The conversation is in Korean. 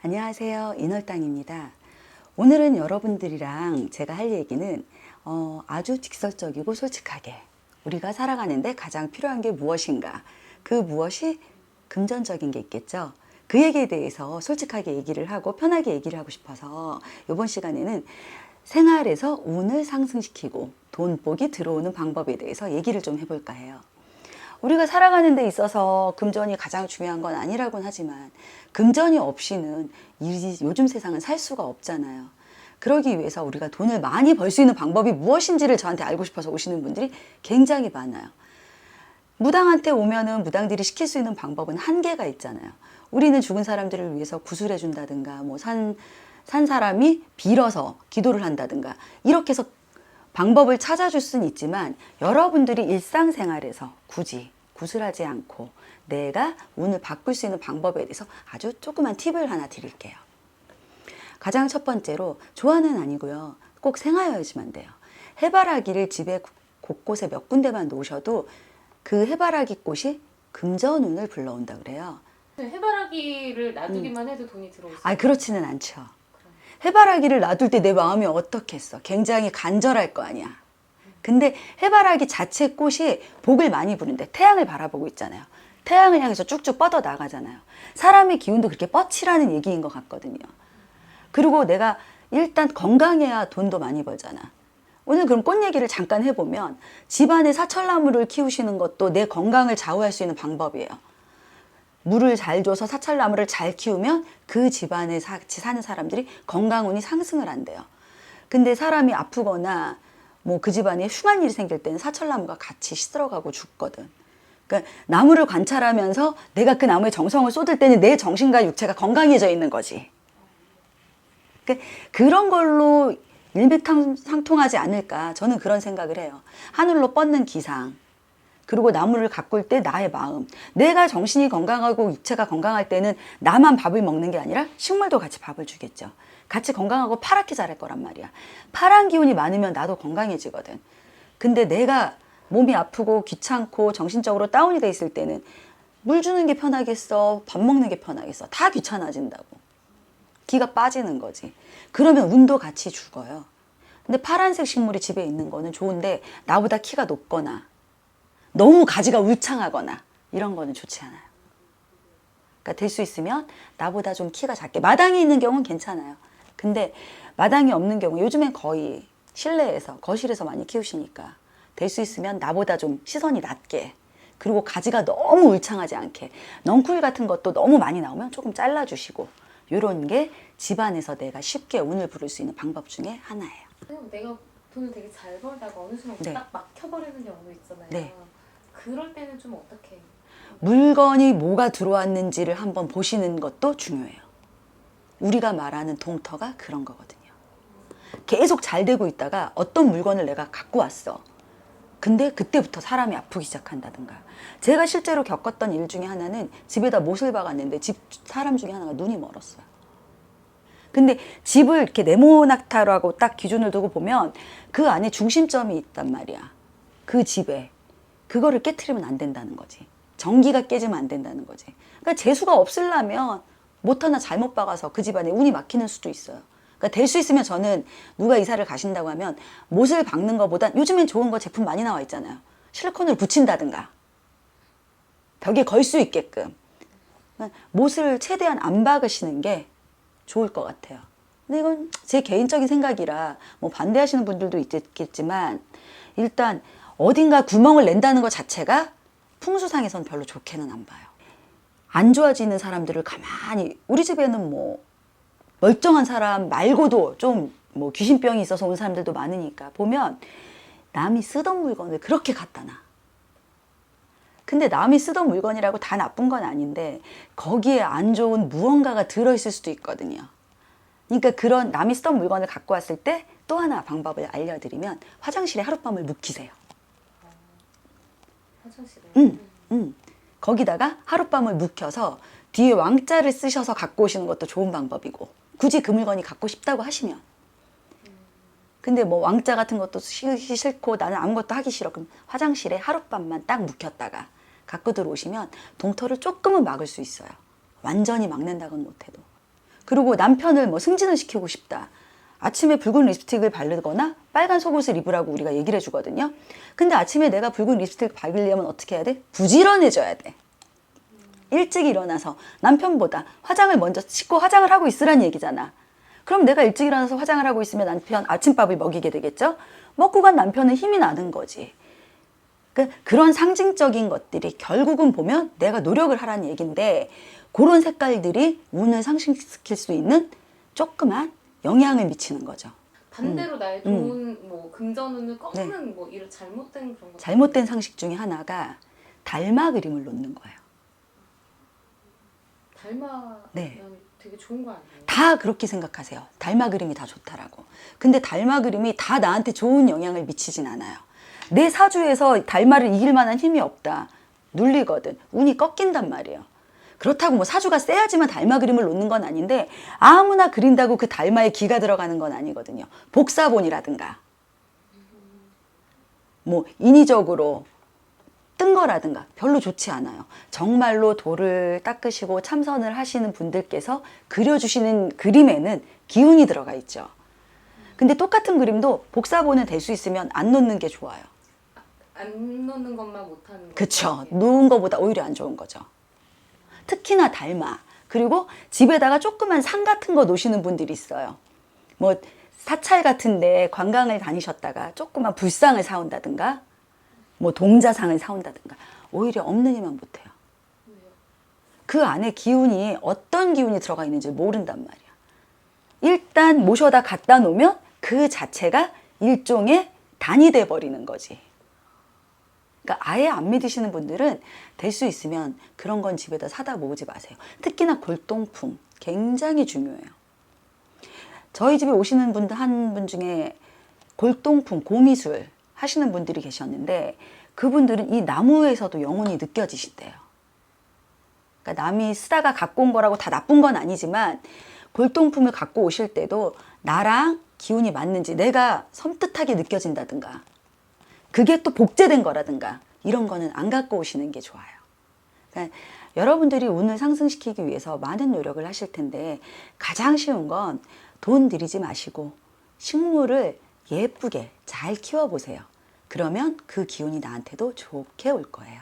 안녕하세요. 인월당입니다. 오늘은 여러분들이랑 제가 할 얘기는 아주 직설적이고 솔직하게 우리가 살아가는데 가장 필요한 게 무엇인가, 그 무엇이 금전적인 게 있겠죠. 그 얘기에 대해서 솔직하게 얘기를 하고 편하게 얘기를 하고 싶어서 이번 시간에는 생활에서 운을 상승시키고 돈복이 들어오는 방법에 대해서 얘기를 좀 해볼까 해요. 우리가 살아가는 데 있어서 금전이 가장 중요한 건 아니라고는 하지만 금전이 없이는 요즘 세상은 살 수가 없잖아요. 그러기 위해서 우리가 돈을 많이 벌 수 있는 방법이 무엇인지를 저한테 알고 싶어서 오시는 분들이 굉장히 많아요. 무당한테 오면은 무당들이 시킬 수 있는 방법은 한계가 있잖아요. 우리는 죽은 사람들을 위해서 구슬해 준다든가 산 사람이 빌어서 기도를 한다든가 이렇게 해서 방법을 찾아줄 수는 있지만 여러분들이 일상생활에서 굳이 구슬하지 않고 내가 운을 바꿀 수 있는 방법에 대해서 아주 조그만 팁을 하나 드릴게요. 가장 첫 번째로 조화는 아니고요. 꼭 생하여야지만 돼요. 해바라기를 집에 곳곳에 몇 군데만 놓으셔도 그 해바라기 꽃이 금전운을 불러온다 그래요. 해바라기를 놔두기만 해도 돈이 들어오세요? 그렇지는 않죠. 해바라기를 놔둘 때 내 마음이 어떻겠어? 굉장히 간절할 거 아니야. 근데 해바라기 자체 꽃이 복을 많이 부는데 태양을 바라보고 있잖아요. 태양을 향해서 쭉쭉 뻗어 나가잖아요. 사람의 기운도 그렇게 뻗치라는 얘기인 것 같거든요. 그리고 내가 일단 건강해야 돈도 많이 벌잖아. 오늘 그럼 꽃 얘기를 잠깐 해보면 집안에 사철나무를 키우시는 것도 내 건강을 좌우할 수 있는 방법이에요. 물을 잘 줘서 사철나무를 잘 키우면 그 집안에 같이 사는 사람들이 건강운이 상승을 한대요. 근데 사람이 아프거나 뭐 그 집안에 흉한 일이 생길 때는 사철나무가 같이 시들어가고 죽거든. 그러니까 나무를 관찰하면서 내가 그 나무에 정성을 쏟을 때는 내 정신과 육체가 건강해져 있는 거지. 그러니까 그런 걸로 일맥상통하지 않을까, 저는 그런 생각을 해요. 하늘로 뻗는 기상, 그리고 나무를 가꿀 때 나의 마음, 내가 정신이 건강하고 육체가 건강할 때는 나만 밥을 먹는 게 아니라 식물도 같이 밥을 주겠죠. 같이 건강하고 파랗게 자랄 거란 말이야. 파란 기운이 많으면 나도 건강해지거든. 근데 내가 몸이 아프고 귀찮고 정신적으로 다운이 돼 있을 때는 물 주는 게 편하겠어, 밥 먹는 게 편하겠어, 다 귀찮아진다고. 기가 빠지는 거지. 그러면 운도 같이 죽어요. 근데 파란색 식물이 집에 있는 거는 좋은데 나보다 키가 높거나 너무 가지가 울창하거나 이런 거는 좋지 않아요. 그러니까 될 수 있으면 나보다 좀 키가 작게, 마당이 있는 경우는 괜찮아요. 근데 마당이 없는 경우, 요즘엔 거의 실내에서 거실에서 많이 키우시니까 될 수 있으면 나보다 좀 시선이 낮게, 그리고 가지가 너무 울창하지 않게, 넝쿨 같은 것도 너무 많이 나오면 조금 잘라주시고, 이런 게 집안에서 내가 쉽게 운을 부를 수 있는 방법 중에 하나예요. 내가 돈을 되게 잘 벌다가 어느 순간 네. 딱 막혀버리는 경우도 있잖아요. 네. 그럴 때는 좀 어떻게? 물건이 뭐가 들어왔는지를 한번 보시는 것도 중요해요. 우리가 말하는 동터가 그런 거거든요. 계속 잘 되고 있다가 어떤 물건을 내가 갖고 왔어. 근데 그때부터 사람이 아프기 시작한다든가. 제가 실제로 겪었던 일 중에 하나는 집에다 못을 박았는데 집 사람 중에 하나가 눈이 멀었어요. 근데 집을 이렇게 네모낙타라고 딱 기준을 두고 보면 그 안에 중심점이 있단 말이야. 그 집에. 그거를 깨트리면 안 된다는 거지. 전기가 깨지면 안 된다는 거지. 그러니까 재수가 없으려면 못 하나 잘못 박아서 그 집안에 운이 막히는 수도 있어요. 그러니까 될 수 있으면 저는 누가 이사를 가신다고 하면 못을 박는 것보단, 요즘엔 좋은 거 제품 많이 나와 있잖아요. 실리콘을 붙인다든가 벽에 걸 수 있게끔 못을 최대한 안 박으시는 게 좋을 것 같아요. 근데 이건 제 개인적인 생각이라 뭐 반대하시는 분들도 있겠지만, 일단 어딘가 구멍을 낸다는 것 자체가 풍수상에선 별로 좋게는 안 봐요. 안 좋아지는 사람들을 가만히, 우리 집에는 뭐 멀쩡한 사람 말고도 좀 뭐 귀신병이 있어서 온 사람들도 많으니까 보면 남이 쓰던 물건을 그렇게 갖다 놔. 근데 남이 쓰던 물건이라고 다 나쁜 건 아닌데 거기에 안 좋은 무언가가 들어있을 수도 있거든요. 그러니까 그런 남이 쓰던 물건을 갖고 왔을 때 또 하나 방법을 알려드리면, 화장실에 하룻밤을 묵히세요. 화장실에? 거기다가 하룻밤을 묵혀서 뒤에 왕자를 쓰셔서 갖고 오시는 것도 좋은 방법이고, 굳이 그 물건이 갖고 싶다고 하시면. 근데 뭐 왕자 같은 것도 쓰기 싫고 나는 아무것도 하기 싫어, 그럼 화장실에 하룻밤만 딱 묵혔다가 갖고 들어오시면 동터를 조금은 막을 수 있어요. 완전히 막는다고는 못해도. 그리고 남편을 뭐 승진을 시키고 싶다. 아침에 붉은 립스틱을 바르거나 빨간 속옷을 입으라고 우리가 얘기를 해주거든요. 근데 아침에 내가 붉은 립스틱 바르려면 어떻게 해야 돼? 부지런해져야 돼. 일찍 일어나서 남편보다 화장을 먼저 씻고 화장을 하고 있으란 얘기잖아. 그럼 내가 일찍 일어나서 화장을 하고 있으면 남편 아침밥을 먹이게 되겠죠? 먹고 간 남편은 힘이 나는 거지. 그런 상징적인 것들이 결국은 보면 내가 노력을 하라는 얘기인데 그런 색깔들이 운을 상승시킬 수 있는 조그만 영향을 미치는 거죠. 반대로 나의 좋은 뭐 금전운을 꺾는 뭐 이런 잘못된 그런 것. 잘못된 상식 중에 하나가 달마 그림을 놓는 거예요. 달마 네. 되게 좋은 거 아니에요? 다 그렇게 생각하세요. 달마 그림이 다 좋다라고. 근데 달마 그림이 다 나한테 좋은 영향을 미치진 않아요. 내 사주에서 달마를 이길 만한 힘이 없다. 눌리거든. 운이 꺾인단 말이에요. 그렇다고 뭐 사주가 세야지만 달마 그림을 놓는 건 아닌데 아무나 그린다고 그 달마에 기가 들어가는 건 아니거든요. 복사본이라든가 뭐 인위적으로 뜬 거라든가 별로 좋지 않아요. 정말로 돌을 닦으시고 참선을 하시는 분들께서 그려주시는 그림에는 기운이 들어가 있죠. 근데 똑같은 그림도 복사본은 될 수 있으면 안 놓는 게 좋아요. 안 넣는 것만 못하는 거. 그쵸. 놓은 거보다 오히려 안 좋은 거죠. 특히나 달마. 그리고 집에다가 조그만 상 같은 거 놓으시는 분들이 있어요. 뭐 사찰 같은데 관광을 다니셨다가 조그만 불상을 사온다든가 뭐 동자상을 사온다든가 오히려 없는 이만 못해요. 왜요? 그 안에 기운이 어떤 기운이 들어가 있는지 모른단 말이야. 일단 모셔다 갖다 놓으면 그 자체가 일종의 단이 돼 버리는 거지. 그러니까 아예 안 믿으시는 분들은 될 수 있으면 그런 건 집에다 사다 모으지 마세요. 특히나 골동품 굉장히 중요해요. 저희 집에 오시는 분 한 분 중에 골동품, 고미술 하시는 분들이 계셨는데 그분들은 이 나무에서도 영혼이 느껴지신대요. 그러니까 남이 쓰다가 갖고 온 거라고 다 나쁜 건 아니지만 골동품을 갖고 오실 때도 나랑 기운이 맞는지 내가 섬뜩하게 느껴진다든가 그게 또 복제된 거라든가 이런 거는 안 갖고 오시는 게 좋아요. 그러니까 여러분들이 운을 상승시키기 위해서 많은 노력을 하실 텐데 가장 쉬운 건 돈 들이지 마시고 식물을 예쁘게 잘 키워보세요. 그러면 그 기운이 나한테도 좋게 올 거예요.